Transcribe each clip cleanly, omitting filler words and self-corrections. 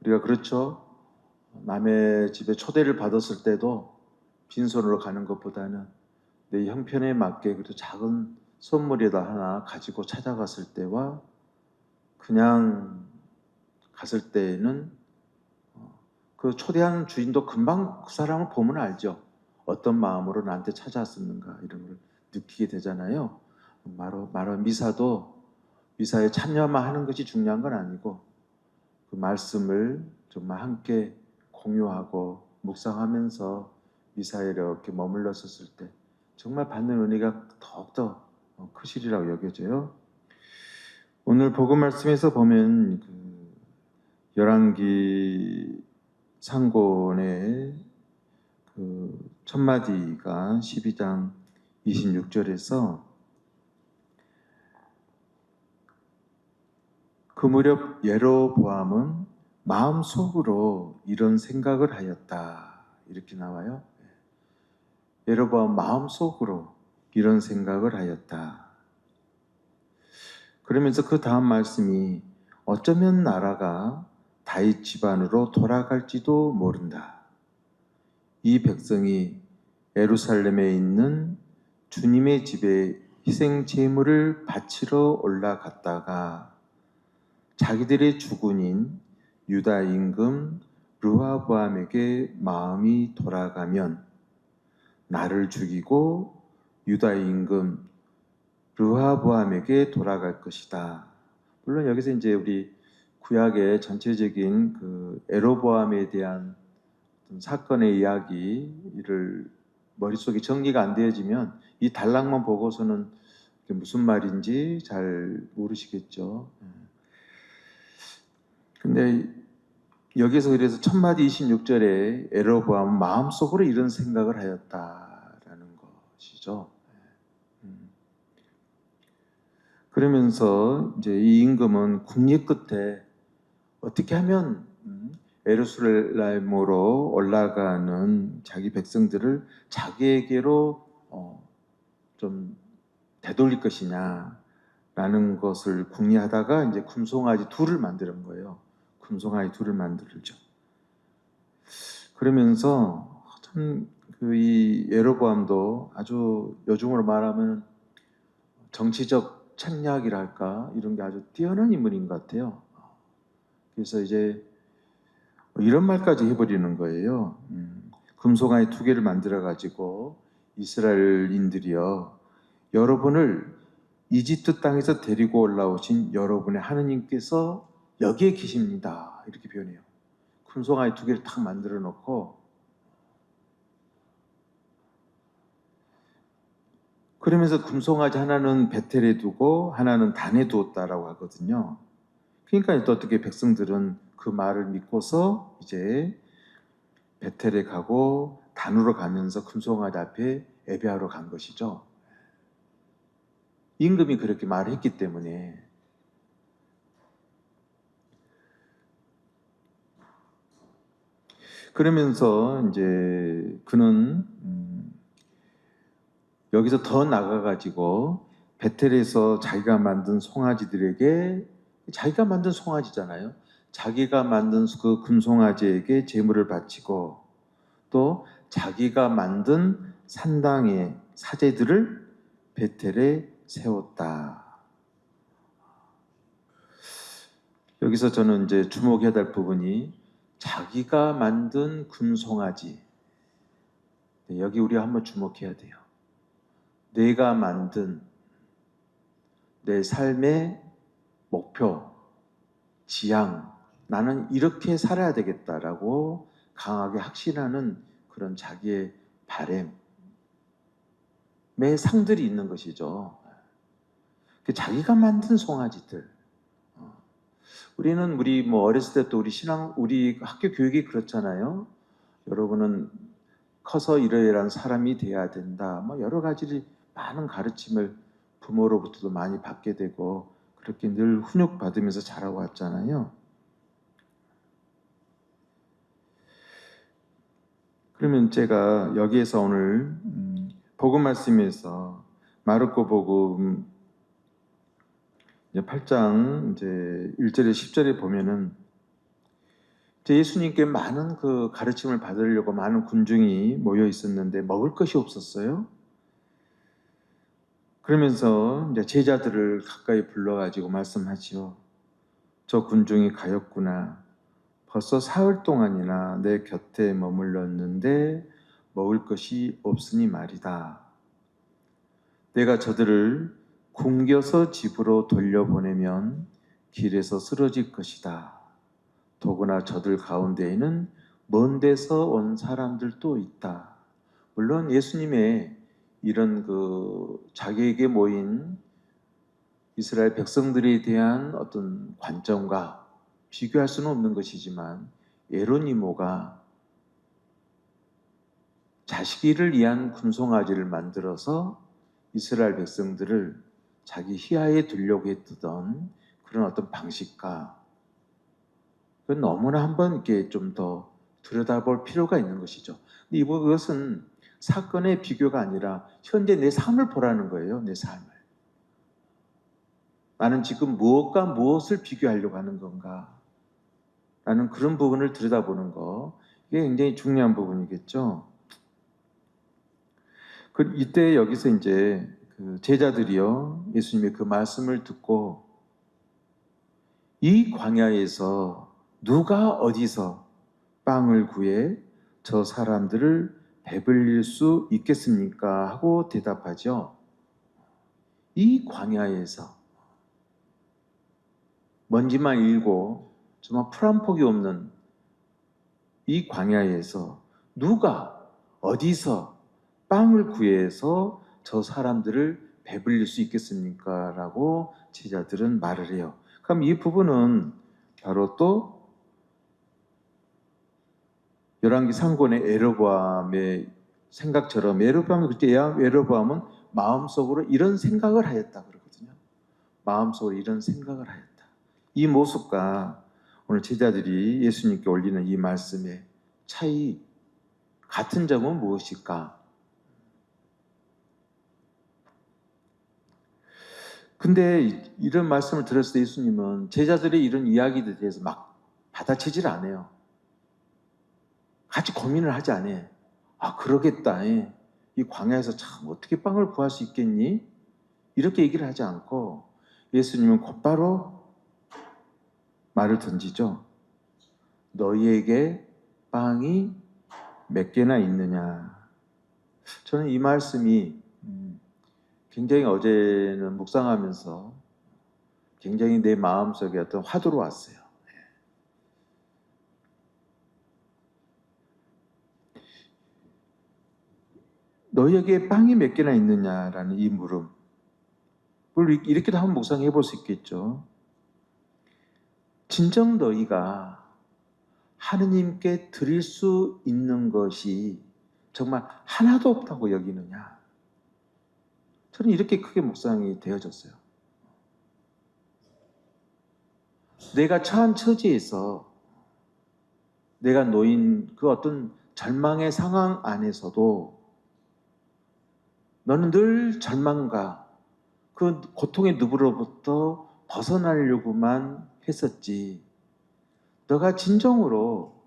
우리가 그렇죠. 남의 집에 초대를 받았을 때도 빈손으로 가는 것보다는 내 형편에 맞게 그래도 작은 선물이다 하나 가지고 찾아갔을 때와 그냥 갔을 때에는 그 초대한 주인도 금방 그 사람을 보면 알죠. 어떤 마음으로 나한테 찾아왔었는가 이런 걸 느끼게 되잖아요. 바로 미사에 참여만 하는 것이 중요한 건 아니고 그 말씀을 정말 함께 공유하고 묵상하면서 미사에 이렇게 머물렀었을 때 정말 받는 은혜가 더욱더 크시리라고 여겨져요. 오늘 복음 말씀에서 보면 그 열왕기 상권의 그 첫 마디가 12장 26절에서 그 무렵 예로보암은 마음속으로 이런 생각을 하였다 이렇게 나와요. 예로보암 마음속으로 이런 생각을 하였다. 그러면서 그 다음 말씀이 어쩌면 나라가 다윗 집안으로 돌아갈지도 모른다. 이 백성이 예루살렘에 있는 주님의 집에 희생 제물을 바치러 올라갔다가 자기들의 주군인 유다 임금 르호보암에게 마음이 돌아가면 나를 죽이고 유다 임금 르호보암에게 돌아갈 것이다. 물론 여기서 이제 우리 구약의 전체적인 그 예로보암에 대한 사건의 이야기를 머릿속에 정리가 안 되어지면 이 단락만 보고서는 무슨 말인지 잘 모르시겠죠. 근데 여기서 그래서 첫 마디 26절에 예로보암은 마음속으로 이런 생각을 하였다라는 것이죠. 그러면서 이제 이 임금은 국리 끝에 어떻게 하면 예루살렘으로 올라가는 자기 백성들을 자기에게로 좀 되돌릴 것이냐라는 것을 궁리하다가 이제 금송아지 둘을 만드는 거예요. 금송아지 둘을 만들죠. 그러면서 참 그 이 예로보암도 아주 요즘으로 말하면 정치적 책략이랄까 이런 게 아주 뛰어난 인물인 것 같아요. 그래서 이제 이런 말까지 해버리는 거예요. 금송아지 두 개를 만들어 가지고 이스라엘인들이여 여러분을 이집트 땅에서 데리고 올라오신 여러분의 하느님께서 여기에 계십니다. 이렇게 표현해요. 금송아지 두 개를 탁 만들어 놓고 그러면서 금송아지 하나는 베텔에 두고 하나는 단에 두었다라고 하거든요. 그러니까 또 어떻게 백성들은 그 말을 믿고서 이제 베텔에 가고 단으로 가면서 금송아지 앞에 예배하러 간 것이죠. 임금이 그렇게 말을 했기 때문에. 그러면서 이제 그는 여기서 더 나가가지고 베텔에서 자기가 만든 송아지들에게 자기가 만든 송아지잖아요. 자기가 만든 그 금송아지에게 제물을 바치고 또 자기가 만든 산당의 사제들을 베텔에 세웠다. 여기서 저는 이제 주목해야 될 부분이 자기가 만든 금송아지. 여기 우리가 한번 주목해야 돼요. 내가 만든 내 삶의 목표, 지향, 나는 이렇게 살아야 되겠다라고 강하게 확신하는 그런 자기의 바램의 상들이 있는 것이죠. 자기가 만든 송아지들. 우리 뭐 어렸을 때 또 우리 학교 교육이 그렇잖아요. 여러분은 커서 이러이러한 사람이 돼야 된다. 뭐 여러 가지 많은 가르침을 부모로부터도 많이 받게 되고 그렇게 늘 훈육 받으면서 자라고 왔잖아요. 그러면 제가 여기에서 오늘 복음 말씀에서 마르코 복음 8장 이제 1절에 10절에 보면은 예수님께 많은 그 가르침을 받으려고 많은 군중이 모여 있었는데 먹을 것이 없었어요. 그러면서 이제 제자들을 가까이 불러가지고 말씀하지요. 저 군중이 가엾구나. 벌써 사흘 동안이나 내 곁에 머물렀는데 먹을 것이 없으니 말이다. 내가 저들을 굶겨서 집으로 돌려보내면 길에서 쓰러질 것이다. 더구나 저들 가운데에는 먼 데서 온 사람들도 있다. 물론 예수님의 이런 자기에게 모인 이스라엘 백성들에 대한 어떤 관점과 비교할 수는 없는 것이지만, 예로니모가 자식이를 위한 군송아지를 만들어서 이스라엘 백성들을 자기 희하에 두려고 했던 그런 어떤 방식과, 그건 너무나 한번 이렇게 좀 더 들여다볼 필요가 있는 것이죠. 근데 이것은 사건의 비교가 아니라 현재 내 삶을 보라는 거예요. 내 삶을. 나는 지금 무엇과 무엇을 비교하려고 하는 건가? 라는 그런 부분을 들여다보는 거, 이게 굉장히 중요한 부분이겠죠. 이때 여기서 이제 그 제자들이요, 예수님의 그 말씀을 듣고 이 광야에서 누가 어디서 빵을 구해 저 사람들을 배불릴 수 있겠습니까? 하고 대답하죠. 이 광야에서 먼지만 일고 정말 풀 한 폭이 없는 이 광야에서 누가 어디서 빵을 구해서 저 사람들을 배불릴 수 있겠습니까? 라고 제자들은 말을 해요. 그럼 이 부분은 바로 또 열왕기 상권의 에르보암의 생각처럼, 그때 에르보암은 마음속으로 이런 생각을 하였다 그러거든요. 마음속으로 이런 생각을 하였다. 이 모습과 오늘 제자들이 예수님께 올리는 이 말씀의 차이, 같은 점은 무엇일까? 근데 이런 말씀을 들었을 때 예수님은 제자들의 이런 이야기들에 대해서 막 받아치질 않아요. 같이 고민을 하지 않아요. 아, 그러겠다. 이 광야에서 참 어떻게 빵을 구할 수 있겠니? 이렇게 얘기를 하지 않고 예수님은 곧바로 말을 던지죠. 너희에게 빵이 몇 개나 있느냐? 저는 이 말씀이 굉장히 어제는 묵상하면서 굉장히 내 마음속에 어떤 화두로 왔어요. 너희에게 빵이 몇 개나 있느냐라는 이 물음. 그걸 이렇게도 한번 묵상해 볼 수 있겠죠. 진정 너희가 하느님께 드릴 수 있는 것이 정말 하나도 없다고 여기느냐? 저는 이렇게 크게 묵상이 되어졌어요. 내가 처한 처지에서 내가 놓인 그 어떤 절망의 상황 안에서도 너는 늘 절망과 그 고통의 늪으로부터 벗어나려고만 했었지. 너가 진정으로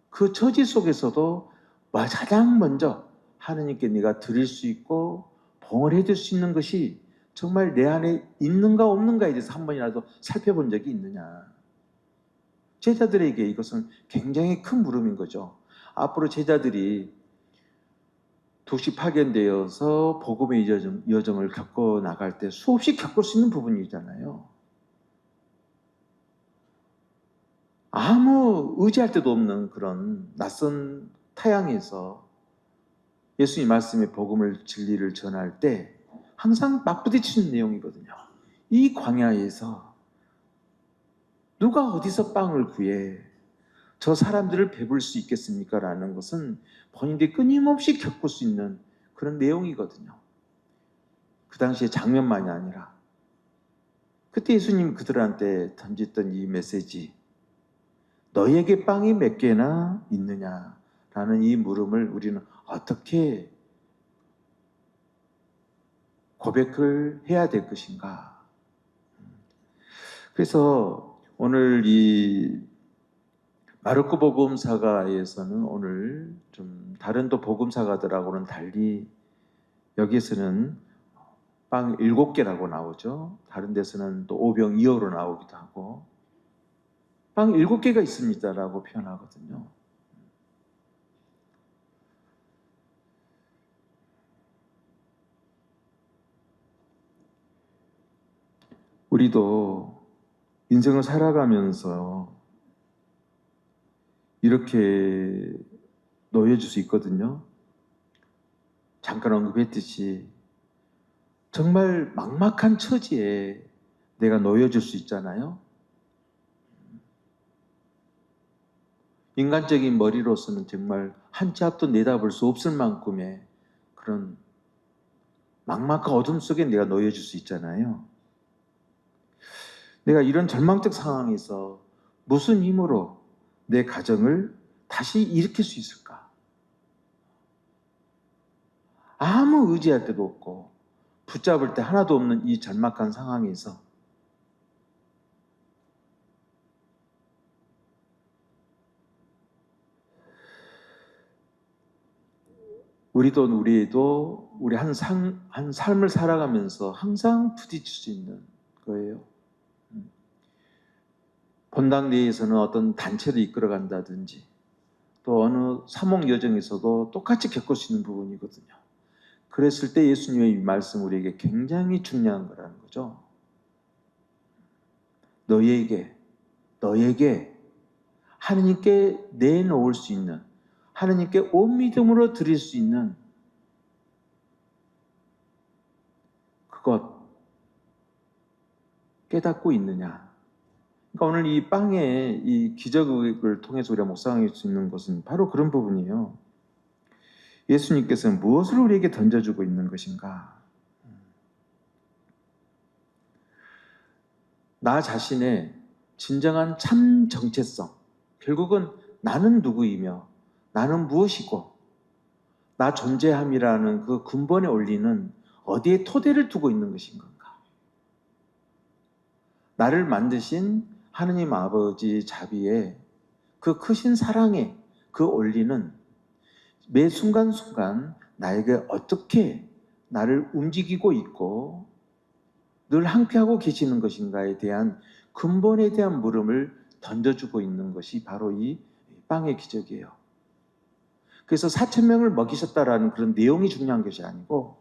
그 처지 속에서도 가장 먼저 하느님께 네가 드릴 수 있고 봉을 해줄 수 있는 것이 정말 내 안에 있는가 없는가에 대해서 한 번이라도 살펴본 적이 있느냐. 제자들에게 이것은 굉장히 큰 물음인 거죠. 앞으로 제자들이 도시 파견되어서 복음의 여정을 겪어 나갈 때 수없이 겪을 수 있는 부분이잖아요. 아무 의지할 데도 없는 그런 낯선 타향에서 예수님 말씀의 복음을 진리를 전할 때 항상 맞부딪히는 내용이거든요. 이 광야에서 누가 어디서 빵을 구해 저 사람들을 배불 수 있겠습니까? 라는 것은 본인들이 끊임없이 겪을 수 있는 그런 내용이거든요. 그 당시에 장면만이 아니라 그때 예수님이 그들한테 던졌던 이 메시지, 너희에게 빵이 몇 개나 있느냐라는 이 물음을 우리는 어떻게 고백을 해야 될 것인가? 그래서 오늘 이 마르코 복음사가에서는 오늘 좀 다른 또 복음사가들하고는 달리 여기에서는 빵 7개라고 나오죠. 다른 데서는 또 오병 이어로 나오기도 하고 빵 7개가 있습니다라고 표현하거든요. 우리도 인생을 살아가면서 이렇게 놓여질 수 있거든요. 잠깐 언급했듯이 정말 막막한 처지에 내가 놓여질 수 있잖아요. 인간적인 머리로서는 정말 한 치 앞도 내다볼 수 없을 만큼의 그런 막막한 어둠 속에 내가 놓여질 수 있잖아요. 내가 이런 절망적 상황에서 무슨 힘으로 내 가정을 다시 일으킬 수 있을까? 아무 의지할 데도 없고 붙잡을 데 하나도 없는 이 절망한 상황에서 우리도 우리 한 삶을 살아가면서 항상 부딪힐 수 있는 거예요. 본당 내에서는 어떤 단체를 이끌어간다든지 또 어느 사목 여정에서도 똑같이 겪을 수 있는 부분이거든요. 그랬을 때 예수님의 이 말씀 우리에게 굉장히 중요한 거라는 거죠. 너에게 하느님께 내놓을 수 있는, 하느님께 온 믿음으로 드릴 수 있는 그것 깨닫고 있느냐. 그러니까 오늘 이 빵의 이 기적을 통해서 우리가 묵상할 수 있는 것은 바로 그런 부분이에요. 예수님께서는 무엇을 우리에게 던져주고 있는 것인가? 나 자신의 진정한 참 정체성, 결국은 나는 누구이며 나는 무엇이고 나 존재함이라는 그 근본에 올리는 어디에 토대를 두고 있는 것인 건가? 나를 만드신 하느님 아버지 자비에 그 크신 사랑에 그 올리는 매 순간순간 나에게 어떻게 나를 움직이고 있고 늘 함께하고 계시는 것인가에 대한 근본에 대한 물음을 던져주고 있는 것이 바로 이 빵의 기적이에요. 그래서 4,000명을 먹이셨다라는 그런 내용이 중요한 것이 아니고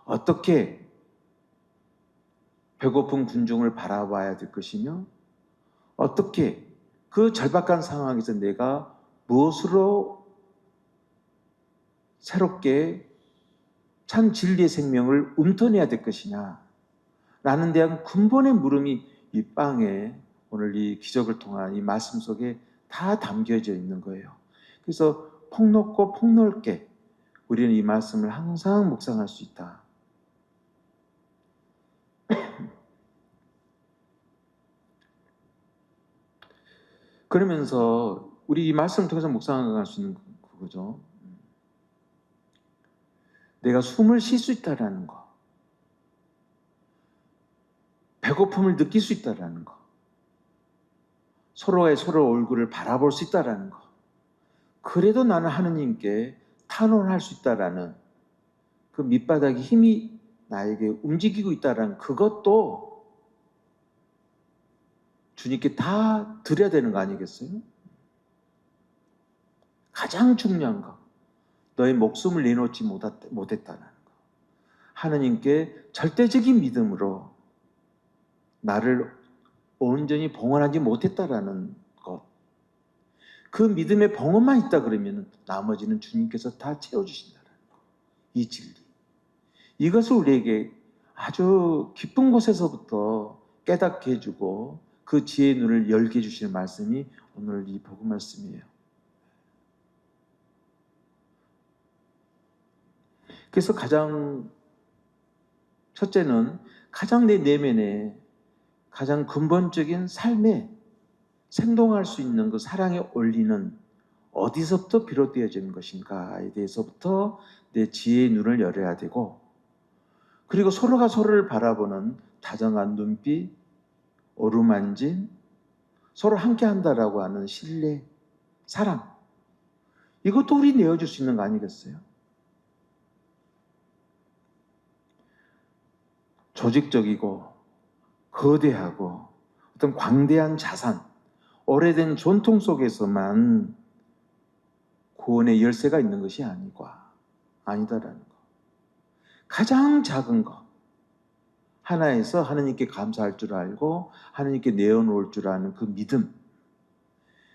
어떻게 배고픈 군중을 바라봐야 될 것이며 어떻게 그 절박한 상황에서 내가 무엇으로 새롭게 참 진리의 생명을 움터내야 될 것이냐 라는 대한 근본의 물음이 이 빵에 오늘 이 기적을 통한 이 말씀 속에 다 담겨져 있는 거예요. 그래서 폭넓고 폭넓게 우리는 이 말씀을 항상 묵상할 수 있다. 그러면서 우리 이 말씀을 통해서 묵상할 수 있는 그거죠. 내가 숨을 쉴 수 있다라는 거. 배고픔을 느낄 수 있다라는 거. 서로의 서로 얼굴을 바라볼 수 있다라는 거. 그래도 나는 하느님께 탄원할 수 있다라는 그 밑바닥에 힘이 나에게 움직이고 있다라는 그것도 주님께 다 드려야 되는 거 아니겠어요? 가장 중요한 거. 너의 목숨을 내놓지 못했다는 거. 하느님께 절대적인 믿음으로 나를 온전히 봉헌하지 못했다라는 것. 그 믿음의 봉헌만 있다 그러면 나머지는 주님께서 다 채워주신다는 것. 이 진리. 이것을 우리에게 아주 깊은 곳에서부터 깨닫게 해주고 그 지혜의 눈을 열게 해주시는 말씀이 오늘 이 복음 말씀이에요. 그래서 첫째는 가장 내 내면에 가장 근본적인 삶에 생동할 수 있는 그 사랑에 올리는 어디서부터 비롯되어지는 것인가에 대해서부터 내 지혜의 눈을 열어야 되고 그리고 서로가 서로를 바라보는 다정한 눈빛, 어루만진 서로 함께 한다라고 하는 신뢰, 사랑, 이것도 우리 내어줄 수 있는 거 아니겠어요? 조직적이고 거대하고 어떤 광대한 자산, 오래된 전통 속에서만 구원의 열쇠가 있는 것이 아니다라는 거. 가장 작은 것, 하나에서 하나님께 감사할 줄 알고 하나님께 내어놓을 줄 아는 그 믿음,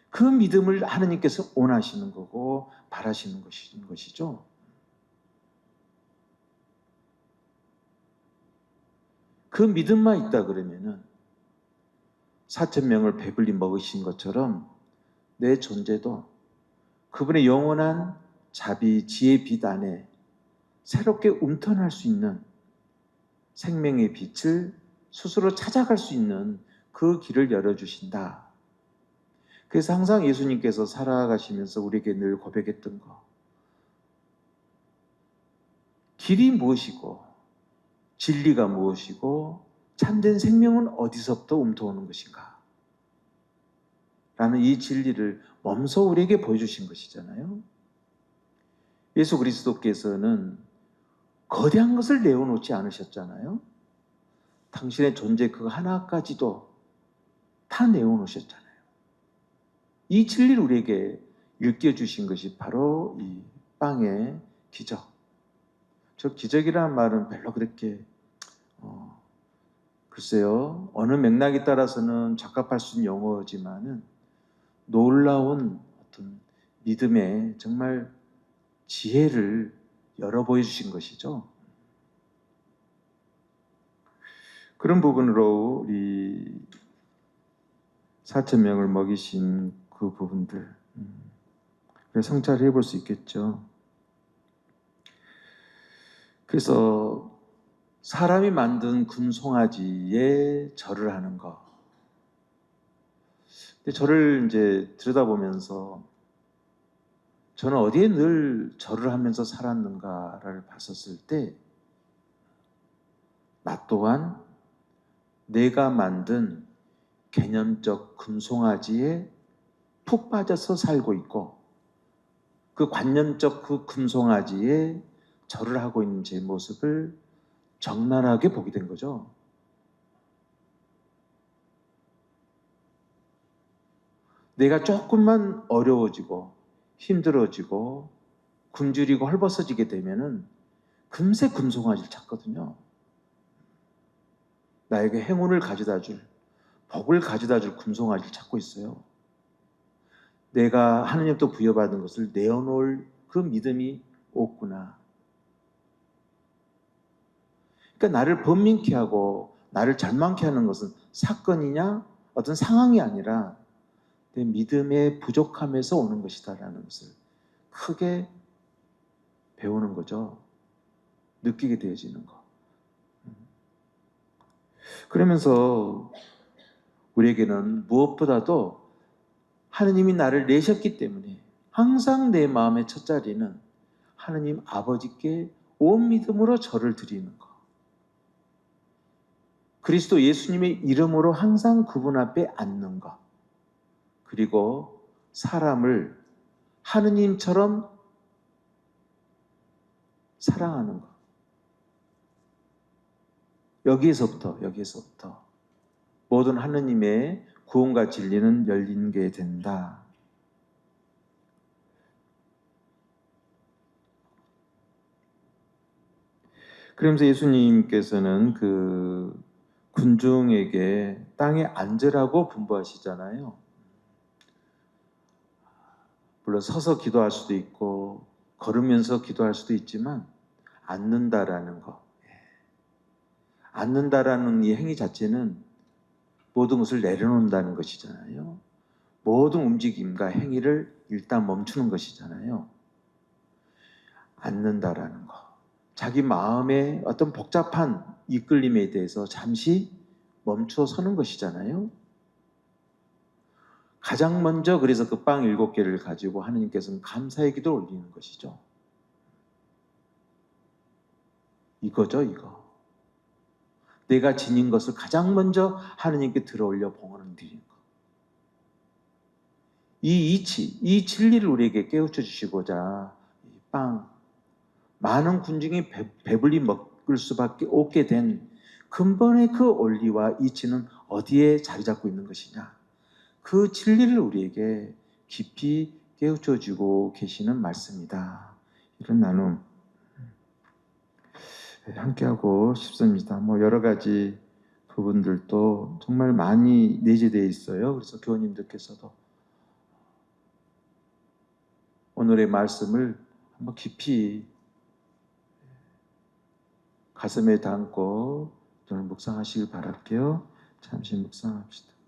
그 믿음을 하나님께서 원하시는 거고 바라시는 것이죠. 그 믿음만 있다 그러면은 4,000명을 배불리 먹으신 것처럼 내 존재도 그분의 영원한 자비, 지혜 빛 안에 새롭게 움턴할 수 있는 생명의 빛을 스스로 찾아갈 수 있는 그 길을 열어주신다. 그래서 항상 예수님께서 살아가시면서 우리에게 늘 고백했던 거, 길이 무엇이고 진리가 무엇이고 참된 생명은 어디서부터 움터오는 것인가 라는 이 진리를 몸소 우리에게 보여주신 것이잖아요. 예수 그리스도께서는 거대한 것을 내어놓지 않으셨잖아요. 당신의 존재 그 하나까지도 다 내어놓으셨잖아요. 이 진리를 우리에게 일깨워주신 것이 바로 이 빵의 기적. 저 기적이라는 말은 별로 그렇게 글쎄요, 어느 맥락에 따라서는 적합할 수 있는 용어지만은 놀라운 어떤 믿음의 정말 지혜를 열어 보여주신 것이죠. 그런 부분으로 우리 4,000명을 먹이신 그 부분들 성찰을 해볼 수 있겠죠. 그래서 사람이 만든 금송아지에 절을 하는 것. 근데 저를 이제 들여다보면서 저는 어디에 늘 절을 하면서 살았는가를 봤었을 때 나 또한 내가 만든 개념적 금송아지에 푹 빠져서 살고 있고 그 관념적 그 금송아지에 절을 하고 있는 제 모습을 적나라하게 보게 된 거죠. 내가 조금만 어려워지고 힘들어지고 굶주리고 헐벗어지게 되면은 금세 금송아지를 찾거든요. 나에게 행운을 가져다 줄, 복을 가져다 줄 금송아지를 찾고 있어요. 내가 하느님부터 부여받은 것을 내어놓을 그 믿음이 없구나. 그러니까 나를 번민케 하고 나를 절망케 하는 것은 사건이냐 어떤 상황이 아니라 내 믿음의 부족함에서 오는 것이다라는 것을 크게 배우는 거죠. 느끼게 되어지는 거. 그러면서 우리에게는 무엇보다도 하느님이 나를 내셨기 때문에 항상 내 마음의 첫 자리는 하느님 아버지께 온 믿음으로 절을 드리는 것. 그리스도 예수님의 이름으로 항상 그분 앞에 앉는 것. 그리고 사람을 하느님처럼 사랑하는 것. 여기에서부터 모든 하느님의 구원과 진리는 열리게 된다. 그러면서 예수님께서는 그 군중에게 땅에 앉으라고 분부하시잖아요. 물론 서서 기도할 수도 있고 걸으면서 기도할 수도 있지만 앉는다라는 거. 앉는다라는 이 행위 자체는 모든 것을 내려놓는다는 것이잖아요. 모든 움직임과 행위를 일단 멈추는 것이잖아요. 앉는다라는 거. 자기 마음의 어떤 복잡한 이끌림에 대해서 잠시 멈춰 서는 것이잖아요. 가장 먼저 그래서 그 빵 7개를 가지고 하느님께서는 감사의 기도를 올리는 것이죠. 이거죠, 이거. 내가 지닌 것을 가장 먼저 하느님께 들어올려 봉헌을 드리는 것. 이 이치, 이 진리를 우리에게 깨우쳐 주시고자 많은 군중이 배불리 먹을 수밖에 없게 된 근본의 그 원리와 이치는 어디에 자리 잡고 있는 것이냐. 그 진리를 우리에게 깊이 깨우쳐 주고 계시는 말씀이다. 이런 나눔 함께하고 싶습니다. 여러 가지 부분들도 정말 많이 내재되어 있어요. 그래서 교우님들께서도 오늘의 말씀을 한번 깊이 가슴에 담고 저는 묵상하시길 바랄게요. 잠시 묵상합시다.